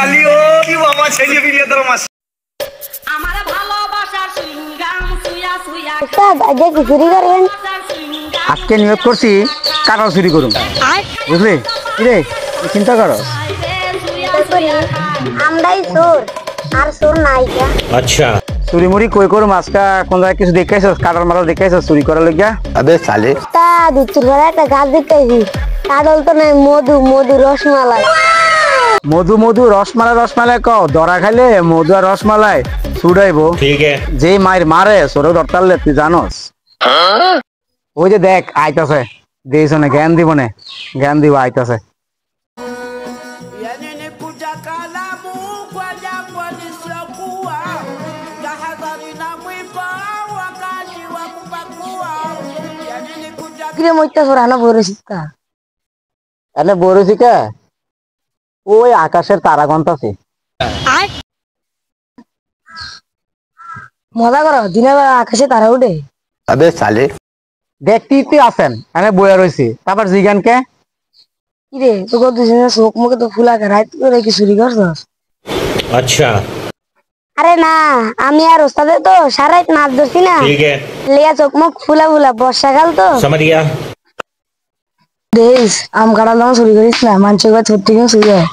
লালি ও কি বাবা ছেলে বিয়ে তোর মাস আমার ভালোবাসার সুইংগাম সুয়া সুয়া উস্তাদ আজকে কি চুরি করবেন? আজকে নিয়োগ করছি কাটাল চুরি করুন, বুঝলি? রে চিন্তা করো, আমরাই চোর আর চোর নাই। আচ্ছা চুরি মুড়ি কই করুম আজকা কোন জায়গায় কিছু দেখাইছ? কাটাল মারাল দেখাইছ চুরি করার লাগিয়া? আবে সালে উস্তাদ উচ্চুর ঘরে একটা গাছ দেখতেছি, কাজল তো নাই, মধু মধু রসমালাই। মধু মধু রসমালাই রসমালাই কও, ধরা খাইলে মধু আর রসমালাই ছুড়াইবো। ঠিক আছে, যে মায়ের মারে সরে ধরতারলে তুই জানোস? ওই যে দেখ আইতাছে, দিয়েছ না জ্ঞান দিব না, জ্ঞান দিব আইতাছে। কিরে মইতা সরানো বড়শিকা এনে বড়শিকা ওই আকাশের তারা গন্তাছে। মজা করো, দিনের বেলা আকাশে তারা উঠে। আবে সালে দেখতে আছেন এনে বইয়া রয়েছে, তারপর জিগানকে কিরে তোকে দুজনে চোখ মুখে তো ফুলা রাত করে কি চুরি করছস? আচ্ছা আরে না, আমি আর ওস্তাদে তো সারাইত মাছ ধরছি না, লিয়া চোখ মুখ ফুলা ফুলা, বর্ষাকাল তো। দেশ আম কাটাল দাম চুরি করিস না, মানুষের ঘর ছোট থেকে চুরি হয়।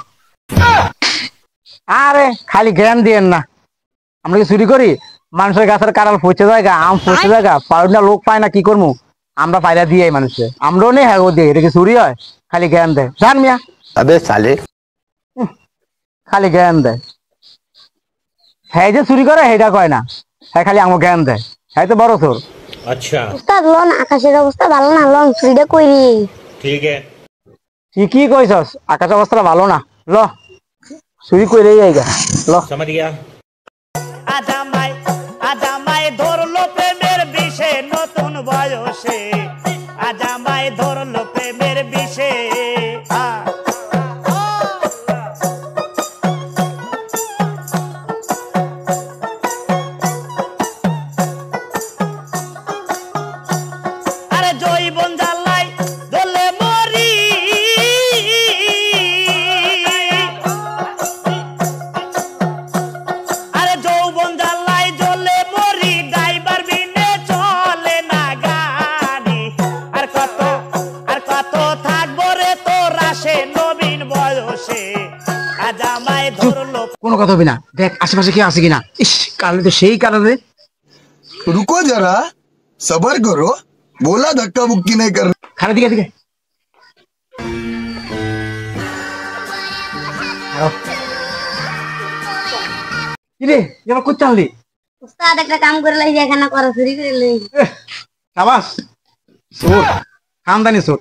আরে খালি জ্ঞান দিয়েন না, আমরা কি চুরি করি? মানুষের গাছের কাটাল পচে জায়গা, আম পচে জায়গা, পাউডার লোক পায় না, কি করবো? আমরা পায়রা দিয়ে মানুষে, আমরাও নেই হ্যাঁ দিয়ে, এটা কি চুরি হয়? খালি জ্ঞান দেয়, জান মিয়া। আবে সালে খালি জ্ঞান দেয়, হ্যাঁ যে চুরি করে সেটা কয় না, হ্যাঁ খালি আমার জ্ঞান দেয়, হ্যাঁ তো বড় চোর। আচ্ছা উস্তাদ লন আকাশের অবস্থা ভালো না, লন চুরিটা কইরি। ঠিক আছে, ঠিকই কইছস, আকাশের অবস্থা ভালো না, ল চুরি কইরেই যাইগা, ল সামারিয়া। আজামাই ধরলো প্রেমের বিষে নতুন বয়সে, আজামাই ধরলো প্রেমের বিষে। আরে জৈবন জ্বালাই ধরলে মরি, আরে যৌবন জ্বালাই জ্বলে মরি, ড্রাইভার বিনে চলে না গাড়ি। আর কত থাকবো রে তোর আসে নবীন বয়সে, আজামাই ধরলো। কোনো কথা হবে না, দেখ আশেপাশে কি আছে কিনা। ইস কালে তো সেই কারণে। रुको जरा सबर करो, बोला धक्का मुक्की नहीं कर। খালি দিকে দিকে কিরে এবার কোথায় আনলি? উস্তাদ একটা কাম করে লাই, এখানে করা চুরি করে লই। সাবাস চোর, খানদানি চোর।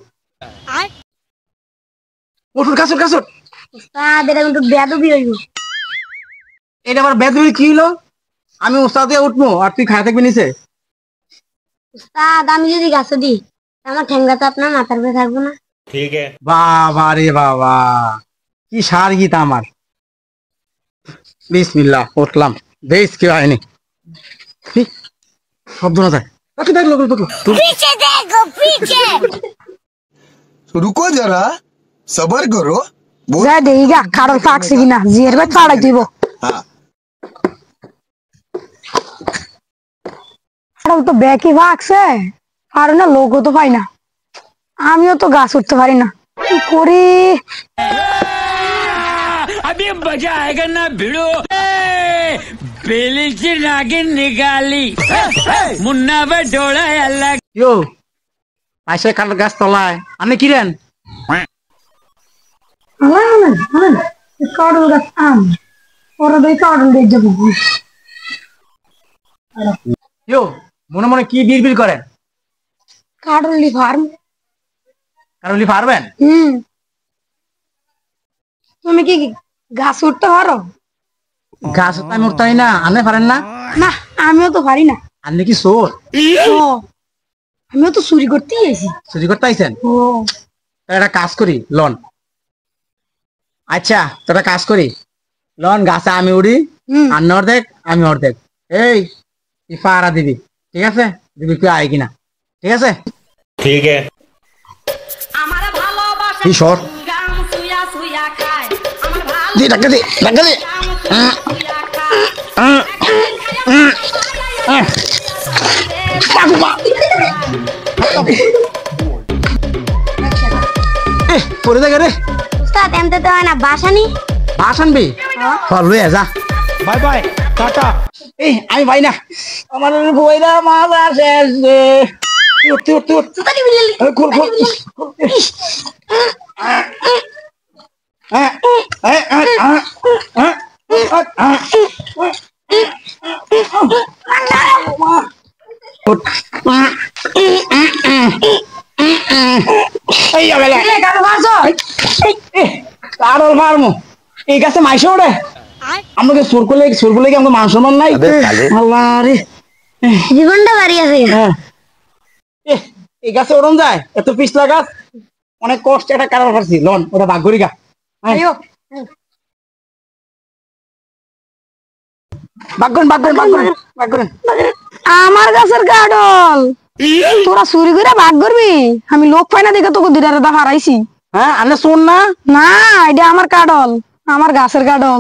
ওঠুন কাছুর কাছুর। উস্তাদ এটা কিন্তু বেয়াদবি হইব। এটা আবার বেদবি কি হলো? আমি উস্তাদে উঠবো আর তুই খায় থাকবি নিচে? উস্তাদ আমি যদি গাছে দিই, আমার ঠেঙ্গা তো আপনার মাথার উপরে থাকবো না। ঠিক আছে বাবা রে বাবা, কি সার গীত আমার। বিসমিল্লাহ উঠলাম, বেশ কেউ হয়নি, শব্দ না যায়। रुको जरा सबर करो, যা দেইগা কারণ ফাকছে কিনা, জিয়ের ভাই ছাড়াই দিব। हाँ কারণ তো ব্যাকি ফাকছে, আর না লোকও তো পাই না, আমিও তো গাছ উঠতে পারি না, কি করি? अभी मजा आएगा ना भिड़ो, बेली से नागिन निकाली, मुन्ना पे डोला अल्लाह। ইয়ো পাশে কাটাল গাছ তলায় আমি কিরেন? কারণ গাছ আম ওরা দেই কারণ দিয়ে যাবো। ইয়ো মনে মনে কি বিড়বিড় করেন? কারলি ফার্ম। কারলি পারবেন? তুমি কি গাছ উঠতে পারো? গাছ তো আমি উঠতে পারি না, আনে পারেন না? না আমিও তো পারি না। আপনি কি চোর? আমিও তো চুরি করতেই আইছি। চুরি করতে আইছেন? ও একটা কাজ করি লন। আচ্ছা তো একটা কাজ করি লন, গাছে আমি উড়ি, আর অর্ধেক আমি অর্ধেক, এই পাহারা দিবি, ঠিক আছে? দিবি তুই আয় কিনা, ঠিক আছে? ঠিক আছে। আমার ভালোবাসা কি সর গাম সুয়া সুয়া খায়, আমার ধাক্কা দে পরে দেখা রে উস্তাদ এমতে তো হয় না বাসানি বাস আনবি চল লয়ে যা বাই বাই টাটা এই আমি ভাই না আমার বইরা মাছ আসে তুই খোল কারল মারমু এই গাছে মাইসে ওরে আমাকে সুর করলে কি আমাকে মান সম্মান নাই আল্লাহ রে জীবনটা বাড়ি আছে এই গাছে ওরম যায় এত পিছলা গাছ অনেক কষ্ট একটা কারণ পারছি লন ওটা ভাগ্যরি গা আমার গাছের কাডল তোরা চুরি করে ভাগ করবি আমি লোক পাই না দেখে তোকে দুইটা রাধা হারাইছি হ্যাঁ আনে শোন না না এটা আমার কাডল আমার গাছের কাডল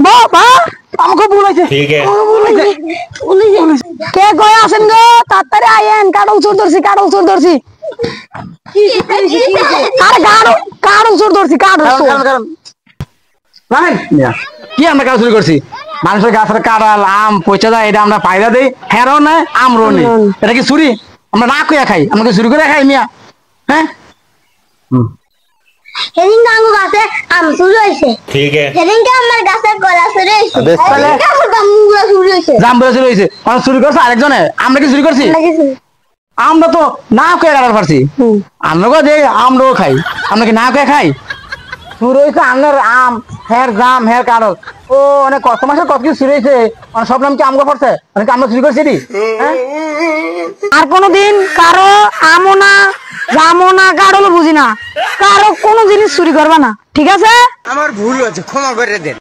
বাবা আমাকে ভুল হয়েছে কে কয়ে আসেন গো তাড়াতাড়ি আইয়েন কাডল চোর ধরছি আরে কাডল চোর ধরছি কি আমরা কাজ শুরু করছি মানুষের গাছের কাঁড়াল আম পচা যায় এটা আমরা পায়রা দিই হেরও নেই আমরও নেই এটা কি চুরি আমরা না কইয়া খাই আমরা কি চুরি করে খাই মিয়া হ্যাঁ সেদিনকে আমার গাছে আম চুরি হয়েছে সেদিনকে আমার গাছের গলা চুরি হয়েছে জামগুলা চুরি হয়েছে চুরি করছে আরেকজনে আমরা কি চুরি করছি আমরা তো না কয়ে কাটার পারছি আমরা যে আমরাও খাই আমরা কি না কয়ে খাই চুরি হয়েছে আপনার আম হের জাম হের কারল ও অনেক কষ্ট মাসের কত কিছু চুরি হয়েছে সব নাম কি আমগো পড়ছে অনেক আমরা চুরি করছি আর কোনদিন কারো আমও না জামও না কারো বুঝি না কারো কোনো জিনিস চুরি করবা না ঠিক আছে আমার ভুল হচ্ছে ক্ষমা করে দেন